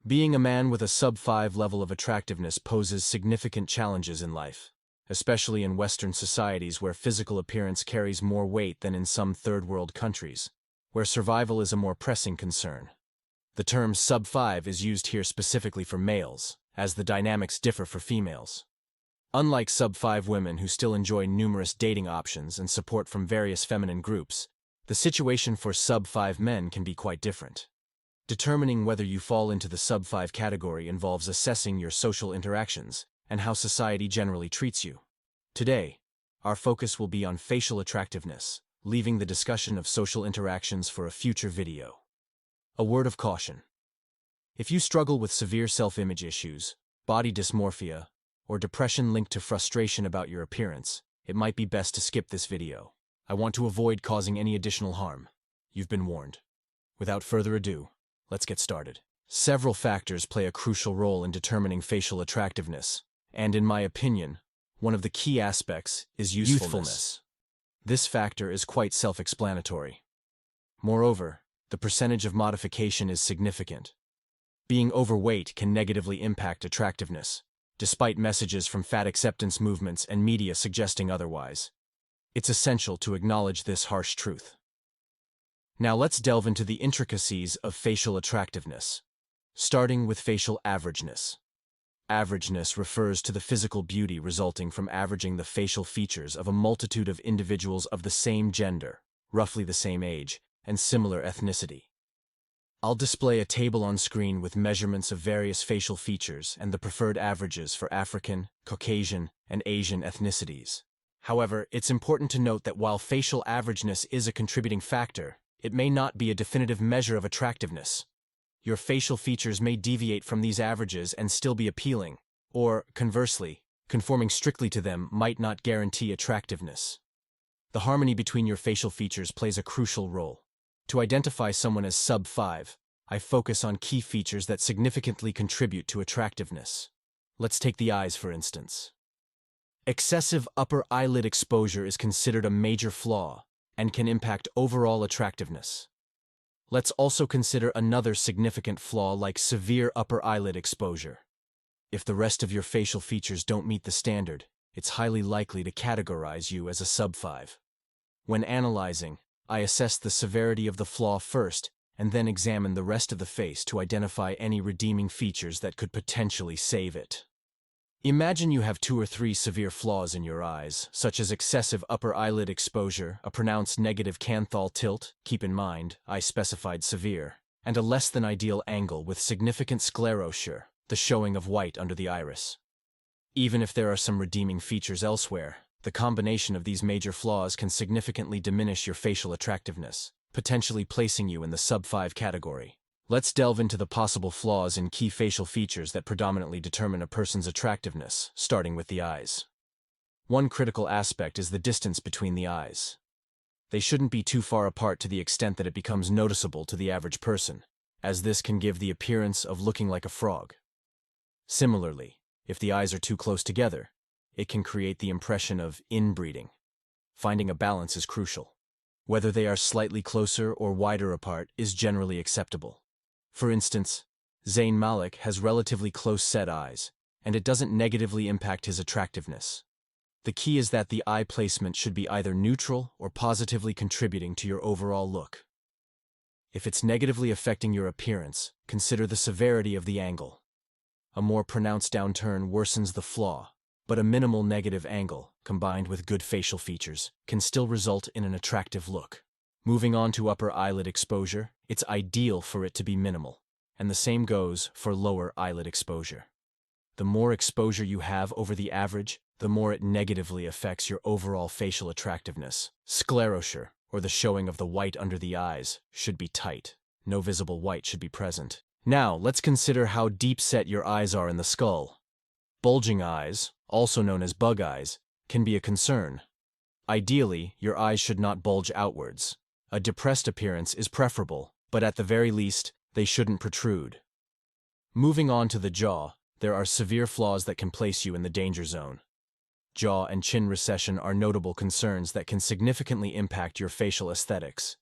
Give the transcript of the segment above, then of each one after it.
Being a man with a sub-5 level of attractiveness poses significant challenges in life, especially in Western societies where physical appearance carries more weight than in some third-world countries, where survival is a more pressing concern. The term sub-5 is used here specifically for males, as the dynamics differ for females. Unlike sub-5 women who still enjoy numerous dating options and support from various feminine groups, the situation for sub-5 men can be quite different. Determining whether you fall into the sub-5 category involves assessing your social interactions and how society generally treats you. Today, our focus will be on facial attractiveness, leaving the discussion of social interactions for a future video. A word of caution. If you struggle with severe self-image issues, body dysmorphia, or depression linked to frustration about your appearance, it might be best to skip this video. I want to avoid causing any additional harm. You've been warned. Without further ado, let's get started. Several factors play a crucial role in determining facial attractiveness, and in my opinion, one of the key aspects is youthfulness. This factor is quite self-explanatory. Moreover, the percentage of modification is significant. Being overweight can negatively impact attractiveness, despite messages from fat acceptance movements and media suggesting otherwise. It's essential to acknowledge this harsh truth. Now let's delve into the intricacies of facial attractiveness, starting with facial averageness. Averageness refers to the physical beauty resulting from averaging the facial features of a multitude of individuals of the same gender, roughly the same age, and similar ethnicity. I'll display a table on screen with measurements of various facial features and the preferred averages for African, Caucasian, and Asian ethnicities. However, it's important to note that while facial averageness is a contributing factor, it may not be a definitive measure of attractiveness. Your facial features may deviate from these averages and still be appealing, or, conversely, conforming strictly to them might not guarantee attractiveness. The harmony between your facial features plays a crucial role. To identify someone as sub-5, I focus on key features that significantly contribute to attractiveness. Let's take the eyes, for instance. Excessive upper eyelid exposure is considered a major flaw and can impact overall attractiveness. Let's also consider another significant flaw like severe upper eyelid exposure. If the rest of your facial features don't meet the standard, it's highly likely to categorize you as a sub-5. When analyzing, I assess the severity of the flaw first and then examine the rest of the face to identify any redeeming features that could potentially save it. Imagine you have 2 or 3 severe flaws in your eyes, such as excessive upper eyelid exposure, a pronounced negative canthal tilt, keep in mind, I specified severe, and a less than ideal angle with significant sclerosure, the showing of white under the iris. Even if there are some redeeming features elsewhere, the combination of these major flaws can significantly diminish your facial attractiveness, potentially placing you in the sub-5 category. Let's delve into the possible flaws in key facial features that predominantly determine a person's attractiveness, starting with the eyes. One critical aspect is the distance between the eyes. They shouldn't be too far apart to the extent that it becomes noticeable to the average person, as this can give the appearance of looking like a frog. Similarly, if the eyes are too close together, it can create the impression of inbreeding. Finding a balance is crucial. Whether they are slightly closer or wider apart is generally acceptable. For instance, Zayn Malik has relatively close-set eyes, and it doesn't negatively impact his attractiveness. The key is that the eye placement should be either neutral or positively contributing to your overall look. If it's negatively affecting your appearance, consider the severity of the angle. A more pronounced downturn worsens the flaw, but a minimal negative angle, combined with good facial features, can still result in an attractive look. Moving on to upper eyelid exposure, it's ideal for it to be minimal, and the same goes for lower eyelid exposure. The more exposure you have over the average, the more it negatively affects your overall facial attractiveness. Sclerosure, or the showing of the white under the eyes, should be tight. No visible white should be present. Now, let's consider how deep set your eyes are in the skull. Bulging eyes, also known as bug eyes, can be a concern. Ideally, your eyes should not bulge outwards. A depressed appearance is preferable, but at the very least, they shouldn't protrude. Moving on to the jaw, there are severe flaws that can place you in the danger zone. Jaw and chin recession are notable concerns that can significantly impact your facial aesthetics.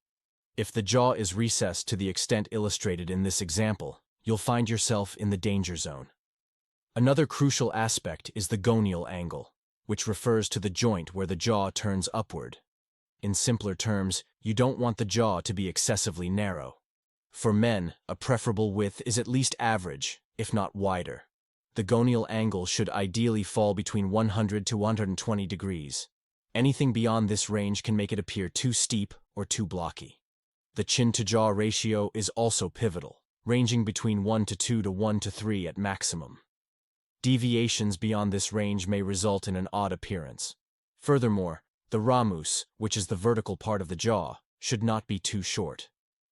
If the jaw is recessed to the extent illustrated in this example, you'll find yourself in the danger zone. Another crucial aspect is the gonial angle, which refers to the joint where the jaw turns upward. In simpler terms, you don't want the jaw to be excessively narrow. For men, a preferable width is at least average, if not wider. The gonial angle should ideally fall between 100 to 120 degrees. Anything beyond this range can make it appear too steep or too blocky. The chin-to-jaw ratio is also pivotal, ranging between 1 to 2 to 1 to 3 at maximum. Deviations beyond this range may result in an odd appearance. Furthermore, the ramus, which is the vertical part of the jaw, should not be too short.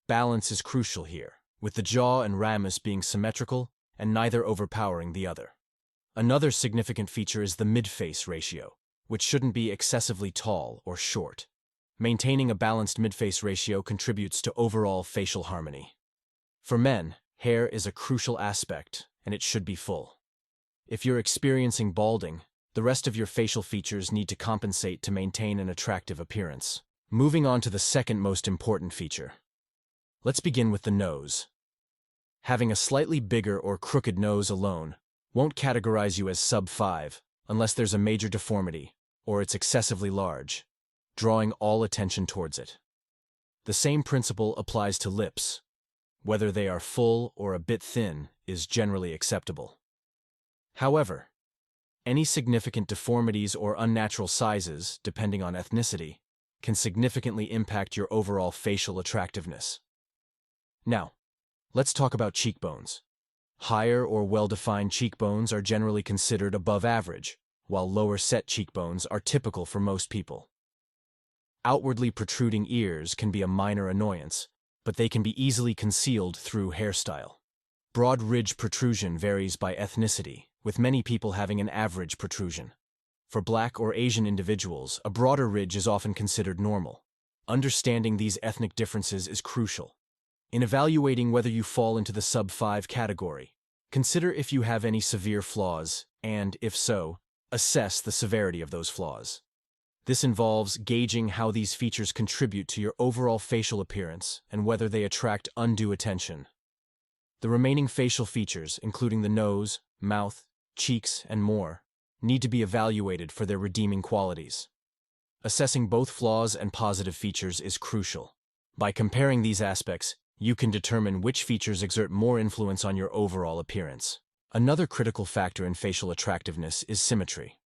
Balance is crucial here, with the jaw and ramus being symmetrical and neither overpowering the other. Another significant feature is the midface ratio, which shouldn't be excessively tall or short. Maintaining a balanced midface ratio contributes to overall facial harmony. For men, hair is a crucial aspect, and it should be full. If you're experiencing balding, the rest of your facial features need to compensate to maintain an attractive appearance. Moving on to the second most important feature. Let's begin with the nose. Having a slightly bigger or crooked nose alone won't categorize you as sub-5 unless there's a major deformity or it's excessively large, drawing all attention towards it. The same principle applies to lips. Whether they are full or a bit thin is generally acceptable. However, any significant deformities or unnatural sizes, depending on ethnicity, can significantly impact your overall facial attractiveness. Now, let's talk about cheekbones. Higher or well-defined cheekbones are generally considered above average, while lower-set cheekbones are typical for most people. Outwardly protruding ears can be a minor annoyance, but they can be easily concealed through hairstyle. Broad ridge protrusion varies by ethnicity, with many people having an average protrusion. For Black or Asian individuals, a broader ridge is often considered normal. Understanding these ethnic differences is crucial. In evaluating whether you fall into the sub-5 category, consider if you have any severe flaws, and, if so, assess the severity of those flaws. This involves gauging how these features contribute to your overall facial appearance and whether they attract undue attention. The remaining facial features, including the nose, mouth, cheeks, and more, need to be evaluated for their redeeming qualities. Assessing both flaws and positive features is crucial. By comparing these aspects, you can determine which features exert more influence on your overall appearance. Another critical factor in facial attractiveness is symmetry.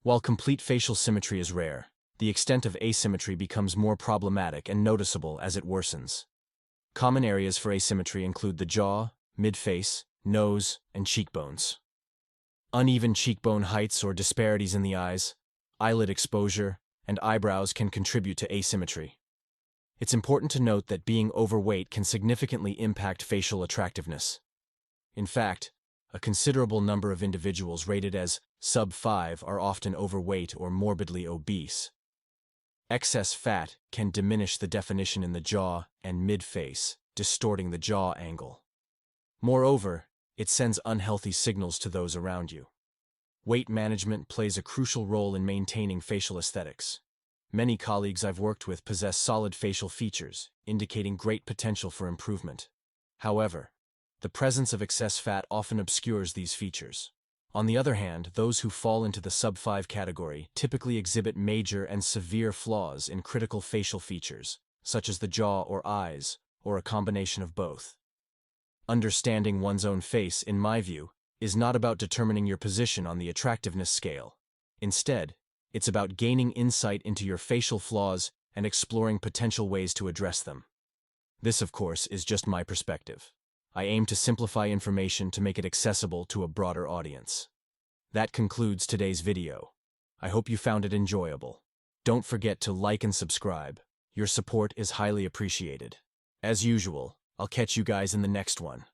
While complete facial symmetry is rare, the extent of asymmetry becomes more problematic and noticeable as it worsens. Common areas for asymmetry include the jaw, midface, nose, and cheekbones. Uneven cheekbone heights or disparities in the eyes, eyelid exposure, and eyebrows can contribute to asymmetry. It's important to note that being overweight can significantly impact facial attractiveness. In fact, a considerable number of individuals rated as sub-5 are often overweight or morbidly obese. Excess fat can diminish the definition in the jaw and midface, distorting the jaw angle. Moreover, it sends unhealthy signals to those around you. Weight management plays a crucial role in maintaining facial aesthetics. Many colleagues I've worked with possess solid facial features, indicating great potential for improvement. However, the presence of excess fat often obscures these features. On the other hand, those who fall into the sub-5 category typically exhibit major and severe flaws in critical facial features, such as the jaw or eyes, or a combination of both. Understanding one's own face, in my view, is not about determining your position on the attractiveness scale. Instead, it's about gaining insight into your facial flaws and exploring potential ways to address them. This, of course, is just my perspective. I aim to simplify information to make it accessible to a broader audience. That concludes today's video. I hope you found it enjoyable. Don't forget to like and subscribe. Your support is highly appreciated. As usual, I'll catch you guys in the next one.